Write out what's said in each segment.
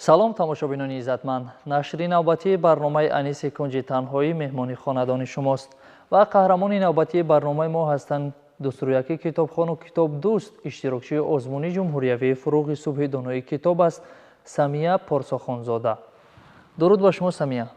салом тамошобинони иззатманд. Нашри навбатии барномаи Аниси Кунҷи Танҳоӣ меҳмони хонадони шумост ва қаҳрамони навбатии барномаи мо ҳастанд дустуряки китобхону китобдӯст иштирокчии озмуни ҷумҳуриявии фуруғи субҳи донои китоб аст Самия Порсохонзода. дуруд ба шумо Самия.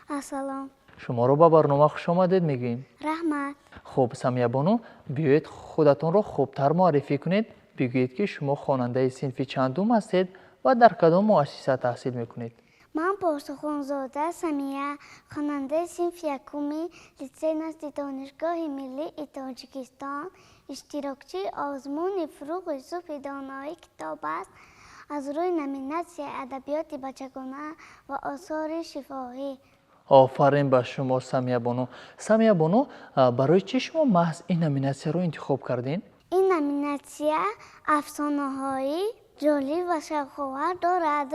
Ассалом. шуморо ба барнома хушомадед мегӯем. Раҳмат. хуб Самия бону, биёед худатонро хубтар муаррифӣ кунед. бигӯед ки шумо хонандаи синфи чандум ҳастед ва дар кадом муассиса таҳсил мекунед? Ман Порсохонзода Самия, хонандаи синфи якуми литсеи назди Донишгоҳи миллии Тоҷикистон, иштирокчии озмуни фуруғи субҳи донои китоб аст аз рӯи номинатсияи адабиёти бачагона ва осори шифоҳӣ. офарин ба шумо Самия бону. Самия бону, барои чӣ шумо маҳз ин номинатсияро интихоб кардин? ин номинатсия афсонаҳои ҷолиб ва шавқовар дорад.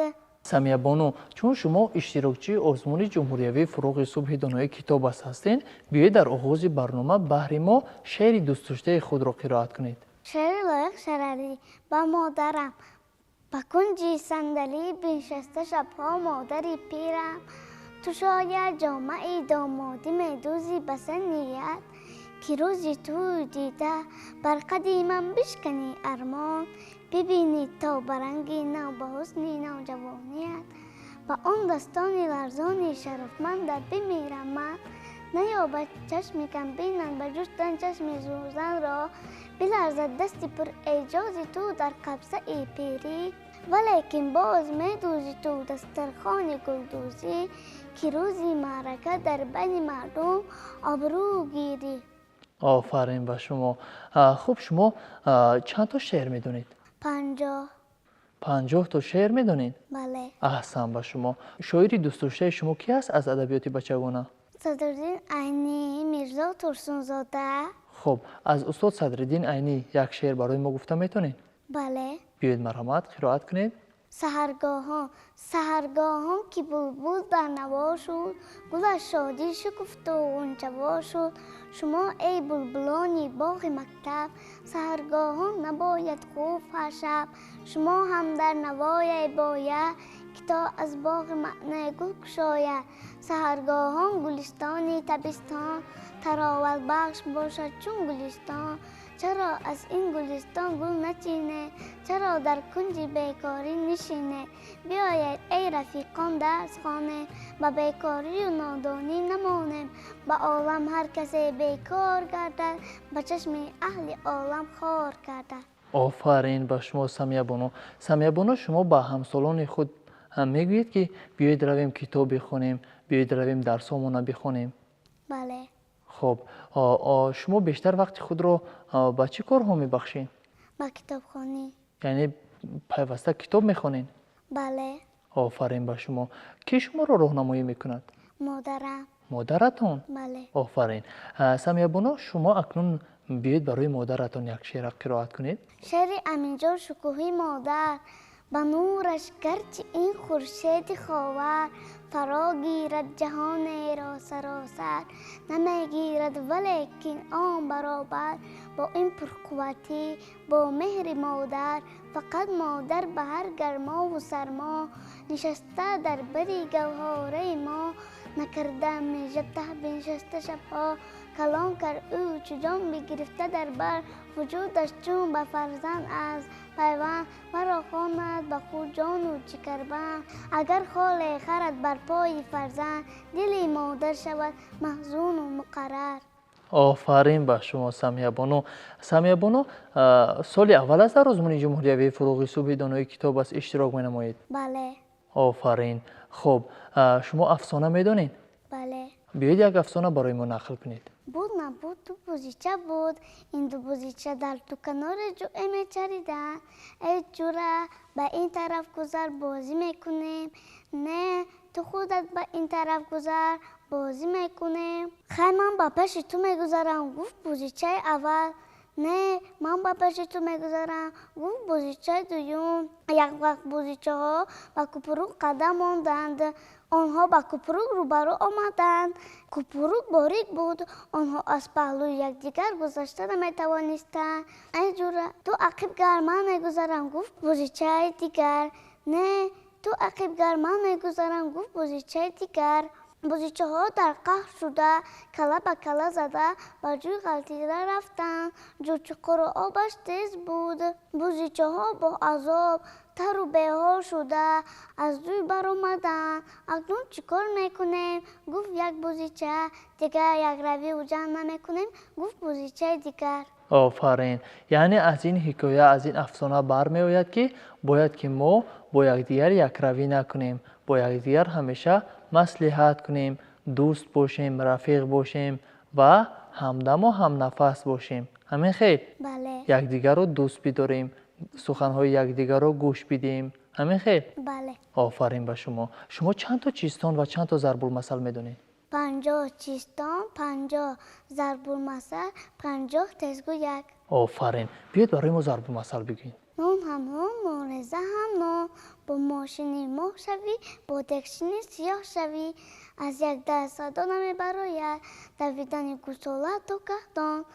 Самия бону, чун шумо иштирокчии озмуни ҷумҳуриявии фуруғи субҳи донои китоб аст ҳастед, биёед дар оғози барнома баҳри мо шеъри дӯстдоштаи худро қироат кунед. шеъри лоиқ шарари ба модарам, ба кунҷи сандалӣ биншаста шабҳо модари пирам, ту шояд ҷомаи домодӣ медӯзӣ ба саният, ки рӯзи тӯи дида бар қади ман бишканӣ армон, бибинӣ то ба ранги нав ба ҳусни ноҷавоният, ба он дастони ларзони шарафмандат бимирам ман, наёбад чашми камбинат ба ҷустан чашми сӯзанро, биларзад дасти пурэҷози ту дар қабзаи пирӣ, валекин боз медӯзӣ ту дастархони гулдӯзӣ, ки рӯзи маърака дар байни мардум обрӯ гирӣ. офарин ба шумо. хуб шумо чандто шеър медонед? 50. 50 то шеър медонед? бале. аҳсан ба шумо. шоири дӯстдоштаи шумо ки аст аз адабиёти бачагона? Садриддин Айнӣ, Мирзо Турсунзода. хуб аз устод Садриддин Айнӣ як шеър барои мо гуфта метонед? бале. биёед марҳамат қироат кунед. саҳаргоҳон саҳаргоҳон ки булбул дар наво шуд, гулаш шодӣ шукуфту ғунчаво шуд, шумо эй булбулони боғи мактаб, саҳаргоҳон набояд хуф ҳар шаб, шумо ҳам дар навояй бояд, ки то аз боғи маъне гул кушояд, саҳаргоҳон гулистони табистон, тароватбахш бошад чун гулистон, чаро аз ин гулистон гул начинед, чаро дар кунҷи бекорӣ нишинед, биёед эй рафиқон дарс хонем, ба бекорию нодонӣ намонем, ба олам ҳар касе бекор гардад, ба чашми аҳли олам хор гардад. офарин ба шумо Самия бону. Самия бону, шумо ба ҳамсолони худ мегӯед ки биёед равем китоб бихонем, биёед равем дарсомона бихонем? бале. хуб шумо бештар вақти худро ба чӣ корҳо мебахшед? ба китобхонӣ. яъне пайваста китоб мехонед? бале. офарин ба шумо. ки шуморо роҳнамоӣ мекунад? модарам. модаратон? бале. офарин. Самия бону, шумо акнун биёед барои модаратон як шеъра қироат кунед? шеъри Аминҷон Шукӯҳӣ модар. ба нураш гарчи ин хуршеди ховар, фаро гирад ҷаҳонеро саросар, намегирад валекин он баробар, бо ин пурқувватӣ, бо меҳри модар, фақат модар ба ҳар гармову сармо, нишаста дар бари гавҳораи мо, накарда межаб таҳ биншаста шабҳо, калон кард ӯ чу ҷон бигирифта дар бар, вуҷудаш чун ба фарзанд аст пайванд, маро хонад ба худ ҷону ҷигарбанд, агар холе харад бар пои фарзанд, дили модар шавад маҳзуну муқаррар. офарин ба шумо Самия бону. Самия бону, соли аввал аст дар озмуни ҷумҳуриявии фуруғи субҳи донои китоб аст иштирок менамоед? бале. офарин. хуб шумо афсона медонед? бале. биёед як афсона барои мо нақл кунед. буд набуд ду бузича буд, ин ду бузича дар ту канори ҷуъе мечариданд, эй ҷура ба ин тараф гузар бозӣ мекунем, не ту худат ба ин тараф гузар бозӣ мекунем, хай ман ба пеши ту мегузарам, гуфт бузичаи аввал, не ман ба пеши ту мегузарам, гуфт бузичаи дуюм. як вақт бузичаҳо ба купурук қадам монданд, онҳо ба купурук рӯбарӯ омаданд, купурук борик буд, онҳо аз паҳлӯи якдигар гузашта наметавонистанд. эй ҷура ту ақиб гар, ман мегузарам, гуфт бузичаи дигар, не تو عقیبگر من میگذارم گفت بازیچه دیگر. بازیچه ها در قهر شده کله به کله زده بر جوی غلطیده رفتن. جو چقر و آبش تیز بود. بازیچه ها با عذاب تر و بیحال شده از جوی بر آمدن. اکنون چیکار میکنیم؟ گفت یک بازیچه دیگر. یک روی و جمع نمیکنیم؟ گفت بازیچه دیگر. آفرین. یعنی از این حکایه از این افسانه برمی آید که باید که ما با یکدیگر یک روی نکنیم، با یکدیگر همیشه مصلحت کنیم، دوست باشیم، رفیق باشیم و همدم و هم نفس باشیم. همین خیر. بله. یکدیگر رو دوست بداریم، سخنهای یکدیگر رو گوش بدیم. همین خیر. بله. آفرین به شما. شما چند تا چیستان و چند تا ضرب المثل میدونید؟ 50 چیستان، 50 ضرب المثل، 50 تزگویک. آفرین. بیاید برای ما ضرب المثل بگین. نون هم نون، مورزه هم نون. با ماشینی ماه شوی، با دکشینی سیاه شوی. از یک دست صدا نمی براید، دویدن گوسالت و کهدان.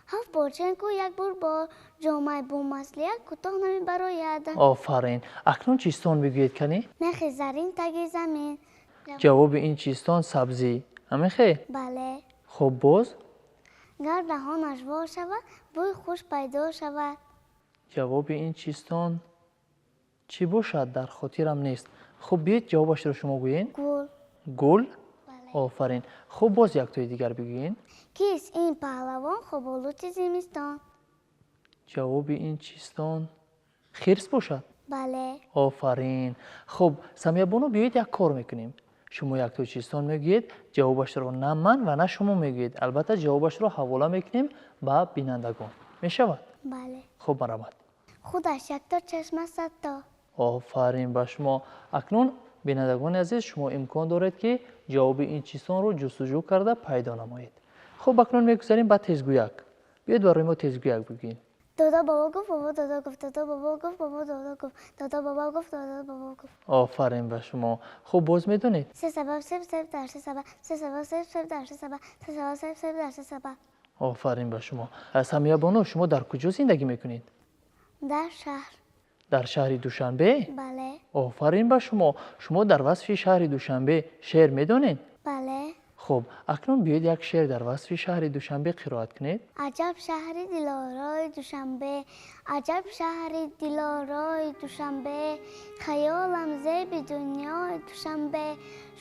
7 بار چنگ و یک بار جامعه با مسلیت کوتاه نمی براید. آفرین. اکنون چیستان بگویید کنی؟ نخی زرین تگ زمین. جواب این چیستان سبزی. همین خیر. بله. خب باز؟ گر دهانش وا شود بوی خوش پیدا شود. جواب این چیستان چی باشد در خاطرم نیست. خب بیاید جوابش رو شما گویین. گل. گل؟ بله. آفرین. خب باز یک توی دیگر بگویین. کیست این پهلوان خوب آلود زمستان؟ جواب این چیستان خرس باشد. بله. آفرین. خب سمیه بانو بیایید یک کار میکنیم. شما یک تو چیستان میگویید، جوابش رو نه من و نه شما میگویید. البته جوابش رو حواله میکنیم به بینندگان. میشود؟ بله. خب مرحمت. خودش یک تا چشم 100 تا. آفرین به شما. اکنون بینندگان عزیز شما امکان دارید که جواب این چیستان رو جستجو کرده پیدا نمایید. خب اکنون میگذاریم به تزگویک. بیاید برای ما تزگویک بگین. دادا بابا گفت بابا دادا گفت دادا بابا گفت بابا دادا گفت دادا بابا گفت دادا بابا گفت. آفرین به شما. خب باز میدونید؟ 3 سبب 0 در 3 سبب 3 سبب 0 در 3 سبب 3 سبب 0 در 3 سبب. آفرین به شما. سمیه بانو شما در کجا زندگی میکنید؟ در شهر. در شهر دوشنبه؟ بله. آفرین به شما. شما در وصف شهر دوشنبه شعر میدونید؟ بله. خب اکنون بیاید یک شعر در وصف شهر دوشنبه قرائت کنید. عجب شهری دلارای دوشنبه، عجب شهری دلارای دوشنبه. خیالم زیب دنیای دوشنبه.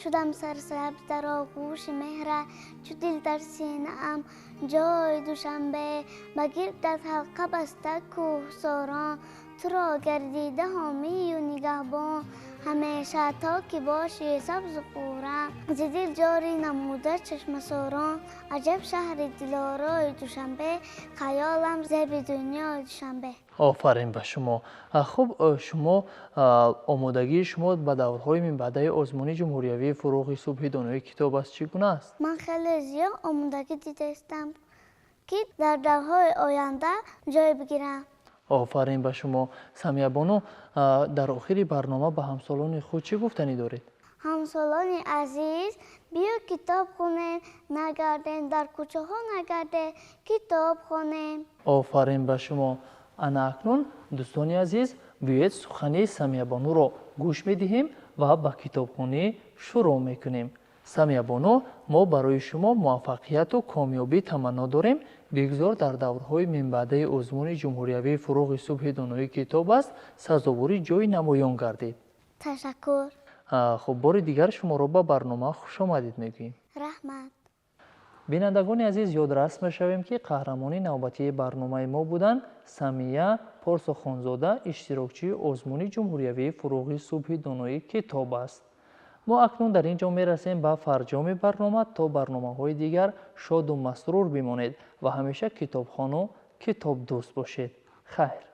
شدم سرسبز در آغوش مهره، چو دل در سینه ام جای دوشنبه. بگیرد حلقه بسته کوهساران، تو را گردیده حامی و نگهبان. همیشه تا که باشی سبز و خورم، ز دل جاری نموده چشم ساران. عجب شهر دلارای دوشنبه، خیالم زیب دنیای دوشنبه. آفرین به شما. خب شما آمادگی شما به دورهای من بعده آزمونی جمهوریوی فروغ صبح دانای کتاب است چگونه است؟ من خیلی زیاد آمادگی دیدستم که در دورهای آینده جای بگیرم. آفرین به شما. سمیه بانو در آخر برنامه به همسالان خود چه گفتنی دارید؟ همسالان عزیز بیا کتاب خونیم، نگردین در کوچه ها نگرده کتاب خونیم. آفرین به شما. انا اکنون دوستان عزیز بیایید سخنی سمیه بانو را گوش میدهیم و به کتابخوانی شروع میکنیم. سمیه بانو ما برای شما موفقیت و کامیابی تمنا داریم. بگذار در دورهای من بعده آزمون جمهوریوی فروغ صبح دانایی کتاب است سزاواری جای نمایان گردید. تشکر. خب بار دیگر شما را به برنامه خوش آمدید میگوییم. رحمت. بینندگان عزیز یادرس میشویم که قهرمانی نوبتی برنامه ما بودند سمیه پارساخانزاده اشتراکچی آزمون جمهوریوی فروغ صبح دانایی کتاب است. ما اکنون در اینجا میرسیم به فرجام برنامه. تا برنامه‌های دیگر شاد و مسرور بمانید و همیشه کتابخوان و کتاب دوست باشید. خیر.